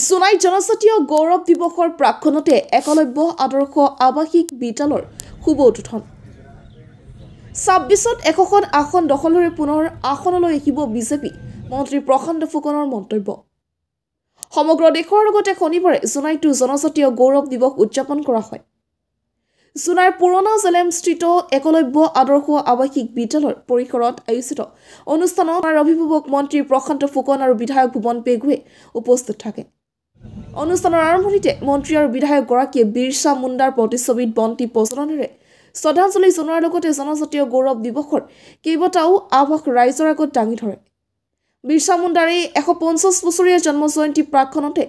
July জনজাতীয় গৌৰৱ দিৱসৰ প্ৰাক্ষণতে একলব্য আদৰ্শ আৱাসিক বিদ্যালয়ৰ শুভ উদ্বোধন ২৬ত ১০০খন আসন দখলৰে পুনৰ আসনলৈ আহিব বিজেপি মন্ত্ৰী প্ৰশান্ত ফুকনৰ মন্তব্য সমগ্ৰ দেশৰ লগতে শনিবাৰে জুলাইটো জনজাতীয় গৌৰৱ দিৱস উদযাপন কৰা হয় জুলাইৰ পুৰণা জেলেম স্থিত একলব্য আদৰ্শ আৱাসিক বিদ্যালয়ৰ পৰিসৰত আয়োজিত অনুষ্ঠানত অভিভাৱক মন্ত্ৰী প্ৰশান্ত ফুকন আৰু বিধায়ক ভুৱন পেগুৱে উপস্থিত থাকে অনুষ্ঠানৰ আৰম্ভণিতে মন্ত্ৰী আৰু বিধায়কগৰাকীয়ে বিৰছা মুণ্ডাৰ প্ৰতিচ্ছবিত বন্তি প্ৰজ্বলনেৰে শ্ৰদ্ধাঞ্জলি জনোৱাৰ লগতে জনজাতীয় গৌৰৱ দিৱসৰ কেইবাটাও আভাস ৰাইজৰ আগত দাঙি ধৰে বিৰছা মুণ্ডাৰ এই ১৫০ বছৰীয়া জন্ম জয়ন্তী প্ৰাক্ষণতে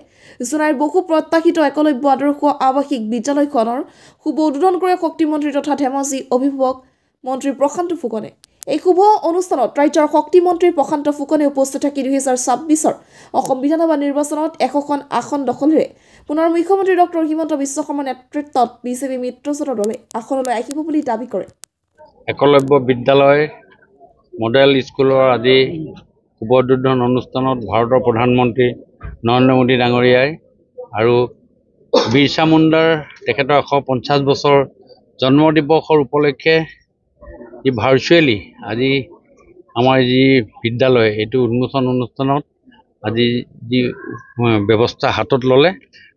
জুলাইৰ বহু প্ৰত্যাশিত একলব্য আদৰ্শ আৱাসিক বিদ্যালয়খনৰ শুভ উদ্বোধন কৰে শক্তিমন্ত্ৰী তথা ধেমাজি অভিভাৱক মন্ত্ৰী প্ৰশান্ত ফুকনে এই শুভ অনুষ্ঠানত ৰাজ্যৰ শক্তিমন্ত্ৰী প্ৰশান্ত ফুকনে উপস্থিত থাকি ২০২৬ৰ অসম বিধানসভা নিৰ্বাচনত ১০০খন আসন দখলেৰে পুনৰ মুখ্যমন্ত্ৰী ডক্টৰ হিমন্ত বিশ্ব শৰ্মাৰ নেতৃত্বত বিজেপি মিত্ৰজোঁটৰ দলে আসনলৈ আহিব বুলি দাবী কৰে একলব্য বিদ্যালয় মডেল স্কুলৰ আজি শুভ উদ্বোধন অনুষ্ঠানত ভাৰতৰ প্ৰধানমন্ত্ৰী নৰেন্দ্ৰ মোদী ডাঙৰীয়াই আৰু বিৰছা মুণ্ডাৰ তেখেতৰ ১৫০ বছৰ জন্ম দিৱসৰ উপলক্ষে ভাৰ্চুৱেলি আজি আমাৰ যি বিদ্যালয় এইটো উন্মোচন অনুষ্ঠানত আজি যি ব্যৱস্থা হাতত ল'লে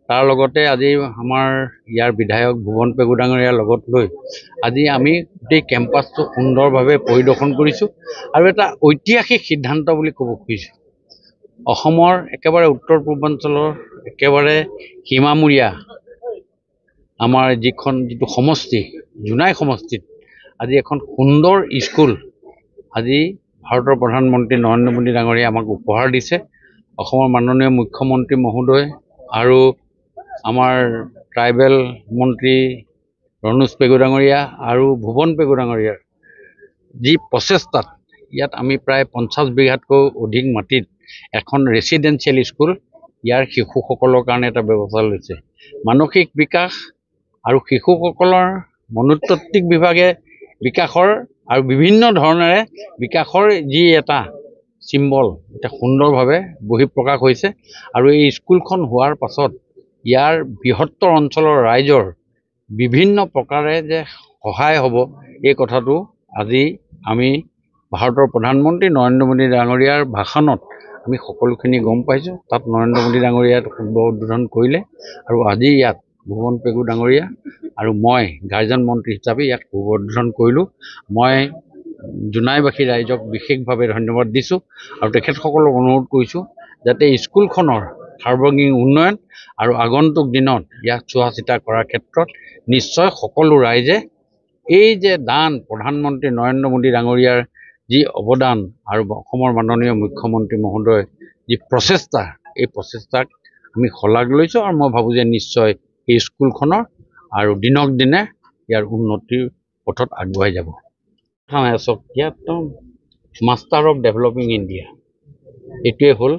তাৰ লগতে আজি আমাৰ ইয়াৰ বিধায়ক ভুৱন পেগু ডাঙৰীয়াৰ লগত লৈ আজি আমি গোটেই কেম্পাছটো সুন্দৰভাৱে পৰিদৰ্শন কৰিছোঁ আৰু এটা ঐতিহাসিক সিদ্ধান্ত বুলি ক'ব খুজিছোঁ অসমৰ একেবাৰে উত্তৰ পূৰ্বাঞ্চলৰ একেবাৰে সীমামূৰীয়া আমাৰ যিটো সমষ্টি জোনাই সমষ্টিত আজি এখন সুন্দৰ স্কুল আজি ভাৰতৰ প্ৰধানমন্ত্ৰী নৰেন্দ্ৰ মোদী ডাঙৰীয়াই আমাক উপহাৰ দিছে অসমৰ মাননীয় মুখ্যমন্ত্ৰী মহোদয় আৰু আমাৰ ট্ৰাইবেল মন্ত্ৰী ৰণোজ পেগু ডাঙৰীয়া আৰু ভুৱন পেগু ডাঙৰীয়াৰ যি প্ৰচেষ্টাত ইয়াত আমি প্ৰায় ৫০ বিঘাতকৈ অধিক মাটিত এখন ৰেচিডেঞ্চিয়েল স্কুল ইয়াৰ শিশুসকলৰ কাৰণে এটা ব্যৱস্থা লৈছে মানসিক বিকাশ আৰু শিশুসকলৰ মনোতাত্ত্বিক বিভাগে বিকাশৰ আৰু বিভিন্ন ধৰণেৰে বিকাশৰ যি এটা চিম্বল এটা সুন্দৰভাৱে বহিঃপ্ৰকাশ হৈছে আৰু এই স্কুলখন হোৱাৰ পাছত ইয়াৰ বৃহত্তৰ অঞ্চলৰ ৰাইজৰ বিভিন্ন প্ৰকাৰে যে সহায় হ'ব এই কথাটো আজি আমি ভাৰতৰ প্ৰধানমন্ত্ৰী নৰেন্দ্ৰ মোদী ডাঙৰীয়াৰ ভাষণত আমি সকলোখিনি গম পাইছোঁ তাত নৰেন্দ্ৰ মোদী ডাঙৰীয়াই শুভ উদ্বোধন কৰিলে আৰু আজি ইয়াত ভুৱন পেগু ডাঙৰীয়া আৰু মই গাৰ্জেন মন্ত্ৰী হিচাপে ইয়াক শুভ উদ্বোধন কৰিলোঁ মই জোনাইবাসী ৰাইজক বিশেষভাৱে ধন্যবাদ দিছোঁ আৰু তেখেতসকলক অনুৰোধ কৰিছোঁ যাতে স্কুলখনৰ সাৰ্বজনীন উন্নয়ন আৰু আগন্তুক দিনত ইয়াক চোৱা চিতা কৰাৰ ক্ষেত্ৰত নিশ্চয় সকলো ৰাইজে এই যে দান প্ৰধানমন্ত্ৰী নৰেন্দ্ৰ মোদী ডাঙৰীয়াৰ যি অৱদান আৰু অসমৰ মাননীয় মুখ্যমন্ত্ৰী মহোদয় যি প্ৰচেষ্টা এই প্ৰচেষ্টাক আমি শলাগ লৈছোঁ আৰু মই ভাবোঁ যে নিশ্চয় এই স্কুলখনৰ আৰু দিনক দিনে ইয়াৰ উন্নতিৰ পথত আগবঢ়াই যাব মাষ্টাৰ অফ ডেভেলপিং ইণ্ডিয়া এইটোৱে হ'ল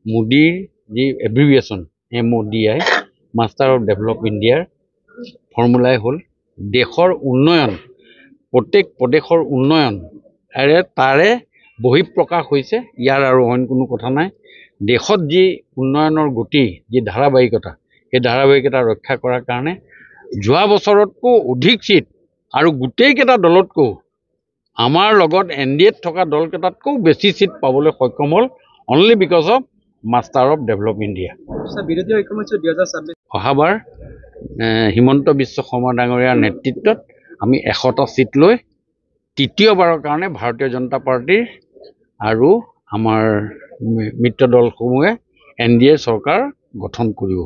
মোদীৰ যি এব্ৰিভিয়েশ্যন MODI মাষ্টাৰ অফ ডেভেলপ ইণ্ডিয়াৰ ফৰ্মুলাই হ'ল দেশৰ উন্নয়ন প্ৰত্যেক প্ৰদেশৰ উন্নয়ন তাৰে বহিঃপ্ৰকাশ হৈছে ইয়াৰ আৰু অইন কোনো কথা নাই দেশত যি উন্নয়নৰ গতি যি ধাৰাবাহিকতা সেই ধাৰাবাহিকতা ৰক্ষা কৰাৰ কাৰণে যোৱা বছৰতকৈ অধিক চিট আৰু গোটেইকেইটা দলতকৈ আমাৰ লগত NDAত থকা দলকেইটাতকৈও বেছি চিট পাবলৈ সক্ষম হ'ল only because of master of develop India অহাবাৰ হিমন্ত বিশ্ব শৰ্মা ডাঙৰীয়াৰ নেতৃত্বত আমি ১০০টা চিট লৈ তৃতীয়বাৰৰ কাৰণে ভাৰতীয় জনতা পাৰ্টীৰ আৰু আমাৰ মিত্ৰ দলসমূহে NDA চৰকাৰ গঠন কৰিব